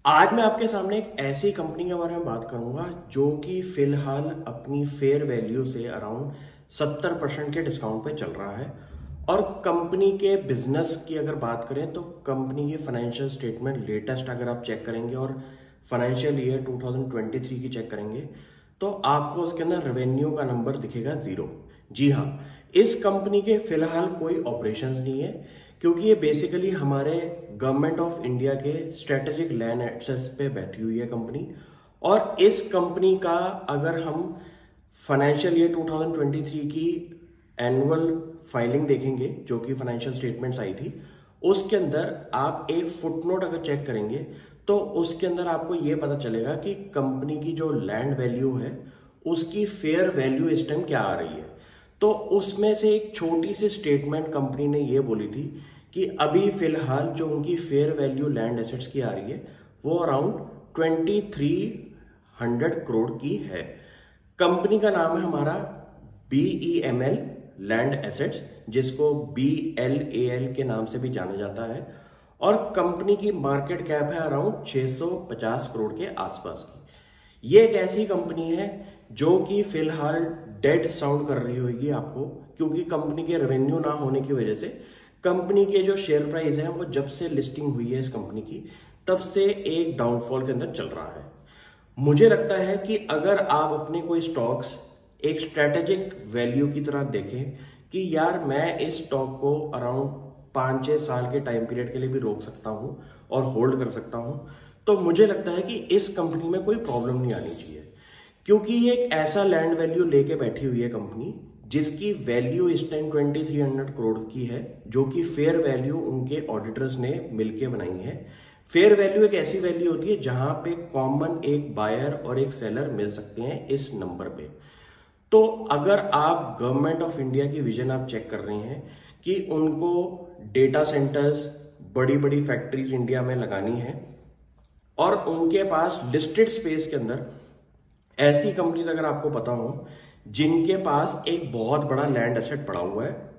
आज मैं आपके सामने एक ऐसी कंपनी के बारे में बात करूंगा जो कि फिलहाल अपनी फेयर वैल्यू से अराउंड 70% के डिस्काउंट पे चल रहा है। और कंपनी के बिजनेस की अगर बात करें तो कंपनी की फाइनेंशियल स्टेटमेंट लेटेस्ट अगर आप चेक करेंगे और फाइनेंशियल ईयर 2023 की चेक करेंगे तो आपको उसके अंदर रेवेन्यू का नंबर दिखेगा 0। जी हाँ, इस कंपनी के फिलहाल कोई ऑपरेशंस नहीं है क्योंकि ये बेसिकली हमारे गवर्नमेंट ऑफ इंडिया के स्ट्रेटेजिक लैंड एसेट्स पे बैठी हुई है कंपनी। और इस कंपनी का अगर हम फाइनेंशियल ईयर 2023 की एनुअल फाइलिंग देखेंगे जो कि फाइनेंशियल स्टेटमेंट्स आई थी, उसके अंदर आप एक फुटनोट अगर चेक करेंगे तो उसके अंदर आपको ये पता चलेगा कि कंपनी की जो लैंड वैल्यू है उसकी फेयर वैल्यू इस टाइम क्या आ रही है। तो उसमें से एक छोटी सी स्टेटमेंट कंपनी ने ये बोली थी कि अभी फिलहाल जो उनकी फेयर वैल्यू लैंड एसेट्स की आ रही है वो अराउंड 2300 करोड़ की है। कंपनी का नाम है हमारा BEML लैंड एसेट्स, जिसको BLAL के नाम से भी जाना जाता है। और कंपनी की मार्केट कैप है अराउंड 650 करोड़ के आसपास की। ये एक ऐसी कंपनी है जो कि फिलहाल डेड साउंड कर रही होगी आपको, क्योंकि कंपनी के रेवेन्यू ना होने की वजह से कंपनी के जो शेयर प्राइस है वो जब से लिस्टिंग हुई है इस कंपनी की तब से एक डाउनफॉल के अंदर चल रहा है। मुझे लगता है कि अगर आप अपने कोई स्टॉक्स एक स्ट्रेटेजिक वैल्यू की तरह देखें कि यार मैं इस स्टॉक को अराउंड 5-6 साल के टाइम पीरियड के लिए भी रोक सकता हूं और होल्ड कर सकता हूं, तो मुझे लगता है कि इस कंपनी में कोई प्रॉब्लम नहीं आनी चाहिए, क्योंकि ये एक ऐसा लैंड वैल्यू लेके बैठी हुई है कंपनी जिसकी वैल्यू इस टाइम 2300 करोड़ की है, जो कि फेयर वैल्यू उनके ऑडिटर्स ने मिलके बनाई है। फेयर वैल्यू एक ऐसी वैल्यू होती है जहां पे कॉमन एक बायर और एक सेलर मिल सकते हैं इस नंबर पे। तो अगर आप गवर्नमेंट ऑफ इंडिया की विजन आप चेक कर रहे हैं कि उनको डेटा सेंटर्स, बड़ी बड़ी फैक्ट्रीज इंडिया में लगानी है और उनके पास लिस्टेड स्पेस के अंदर ऐसी कंपनीज अगर आपको पता हो जिनके पास एक बहुत बड़ा लैंड एसेट पड़ा हुआ है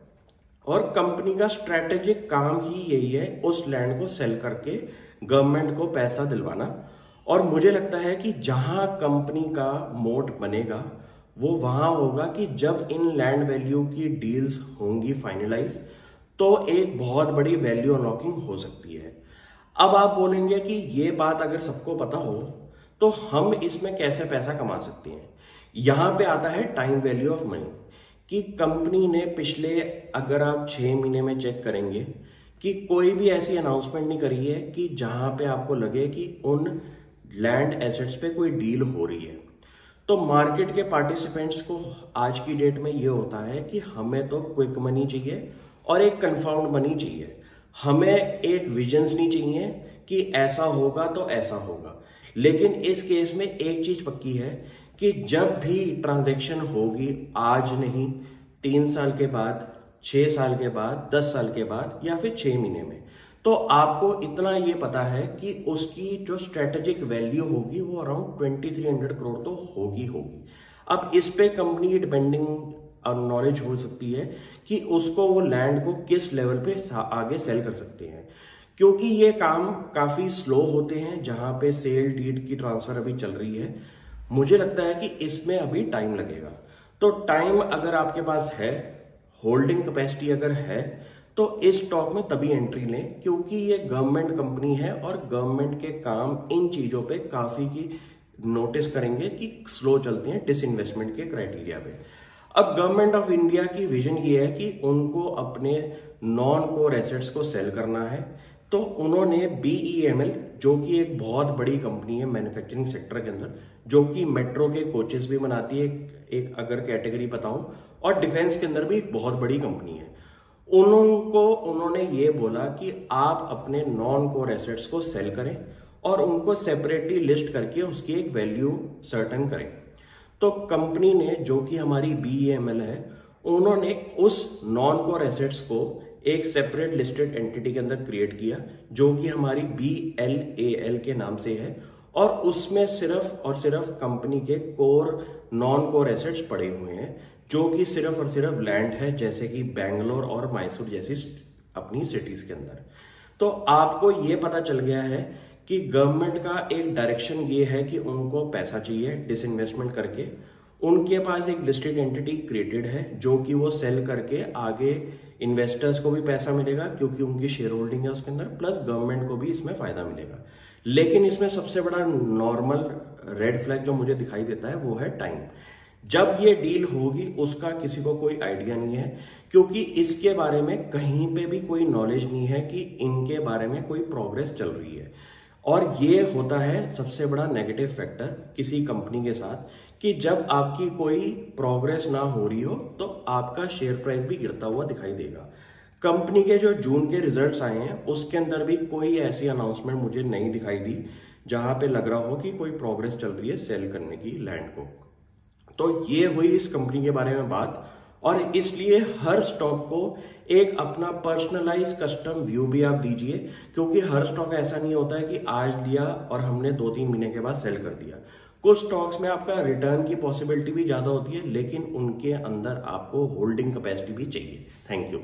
और कंपनी का स्ट्रेटेजिक काम ही यही है उस लैंड को सेल करके गवर्नमेंट को पैसा दिलवाना। और मुझे लगता है कि जहां कंपनी का मोट बनेगा वो वहां होगा कि जब इन लैंड वैल्यू की डील्स होंगी फाइनलाइज तो एक बहुत बड़ी वैल्यू अनलॉकिंग हो सकती है। अब आप बोलेंगे कि ये बात अगर सबको पता हो तो हम इसमें कैसे पैसा कमा सकते हैं। यहां पे आता है टाइम वैल्यू ऑफ मनी कि कंपनी ने पिछले अगर आप 6 महीने में चेक करेंगे कि कोई भी ऐसी अनाउंसमेंट नहीं करी है कि जहां पे आपको लगे कि उन लैंड एसेट्स पे कोई डील हो रही है। तो मार्केट के पार्टिसिपेंट्स को आज की डेट में ये होता है कि हमें तो क्विक मनी चाहिए और एक कंफर्म्ड मनी चाहिए। हमें एक विजन्स नहीं चाहिए कि ऐसा होगा तो ऐसा होगा। लेकिन इस केस में एक चीज पक्की है कि जब भी ट्रांजैक्शन होगी, आज नहीं 3 साल के बाद, 6 साल के बाद, 10 साल के बाद या फिर 6 महीने में, तो आपको इतना ये पता है कि उसकी जो स्ट्रेटेजिक वैल्यू होगी वो अराउंड 2300 करोड़ तो होगी। अब इस पे कंपनी की डिपेंडिंग नॉलेज हो सकती है कि उसको वो लैंड को किस लेवल पे आगे सेल कर सकते हैं, क्योंकि ये काम काफी स्लो होते हैं जहां पे सेल डीड की ट्रांसफर अभी चल रही है। मुझे लगता है कि इसमें अभी टाइम लगेगा। तो टाइम अगर आपके पास है, होल्डिंग कैपेसिटी अगर है, तो इस स्टॉक में तभी एंट्री लें, क्योंकि ये गवर्नमेंट कंपनी है और गवर्नमेंट के काम इन चीजों पे काफी की नोटिस करेंगे कि स्लो चलते हैं डिसइन्वेस्टमेंट के क्राइटेरिया पे। अब गवर्नमेंट ऑफ इंडिया की विजन ये है कि उनको अपने नॉन कोर एसेट्स को सेल करना है। तो उन्होंने BEML, जो कि एक बहुत बड़ी कंपनी है मैन्युफैक्चरिंग सेक्टर के अंदर, जो कि मेट्रो के कोचेस भी बनाती है, एक अगर कैटेगरी बताऊं, और डिफेंस के अंदर भी एक बहुत बड़ी कंपनी है, उन्होंने ये बोला कि आप अपने नॉन कोर एसेट्स को सेल करें और उनको सेपरेटली लिस्ट करके उसकी एक वैल्यू सर्टेन करें। तो कंपनी ने, जो कि हमारी BEML है, उन्होंने उस नॉन कोर एसेट्स को एक सेपरेट लिस्टेड एंटिटी के अंदर क्रिएट किया जो कि हमारी BLAL के नाम से है, और उसमें सिर्फ और सिर्फ कंपनी के कोर नॉन कोर एसेट्स पड़े हुए हैं, जो कि सिर्फ और सिर्फ लैंड है, जैसे कि बेंगलोर और मैसूर जैसी अपनी सिटीज के अंदर। तो आपको ये पता चल गया है कि गवर्नमेंट का एक डायरेक्शन ये है कि उनको पैसा चाहिए डिसइन्वेस्टमेंट करके, उनके पास एक लिस्टेड एंटिटी क्रिएटेड है जो कि वो सेल करके आगे इन्वेस्टर्स को भी पैसा मिलेगा क्योंकि उनकी शेयर होल्डिंग है उसके अंदर, प्लस गवर्नमेंट को भी इसमें फायदा मिलेगा। लेकिन इसमें सबसे बड़ा नॉर्मल रेड फ्लैग जो मुझे दिखाई देता है वो है टाइम। जब ये डील होगी उसका किसी को कोई आइडिया नहीं है, क्योंकि इसके बारे में कहीं पे भी कोई नॉलेज नहीं है कि इनके बारे में कोई प्रोग्रेस चल रही है। और ये होता है सबसे बड़ा नेगेटिव फैक्टर किसी कंपनी के साथ, कि जब आपकी कोई प्रोग्रेस ना हो रही हो तो आपका शेयर प्राइस भी गिरता हुआ दिखाई देगा। कंपनी के जो जून के रिजल्ट्स आए हैं उसके अंदर भी कोई ऐसी अनाउंसमेंट मुझे नहीं दिखाई दी जहां पे लग रहा हो कि कोई प्रोग्रेस चल रही है सेल करने की लैंड को। तो ये हुई इस कंपनी के बारे में बात, और इसलिए हर स्टॉक को एक अपना पर्सनलाइज कस्टम व्यू भी आप दीजिए, क्योंकि हर स्टॉक ऐसा नहीं होता है कि आज लिया और हमने 2-3 महीने के बाद सेल कर दिया। कुछ स्टॉक्स में आपका रिटर्न की पॉसिबिलिटी भी ज्यादा होती है, लेकिन उनके अंदर आपको होल्डिंग कैपेसिटी भी चाहिए। Thank you.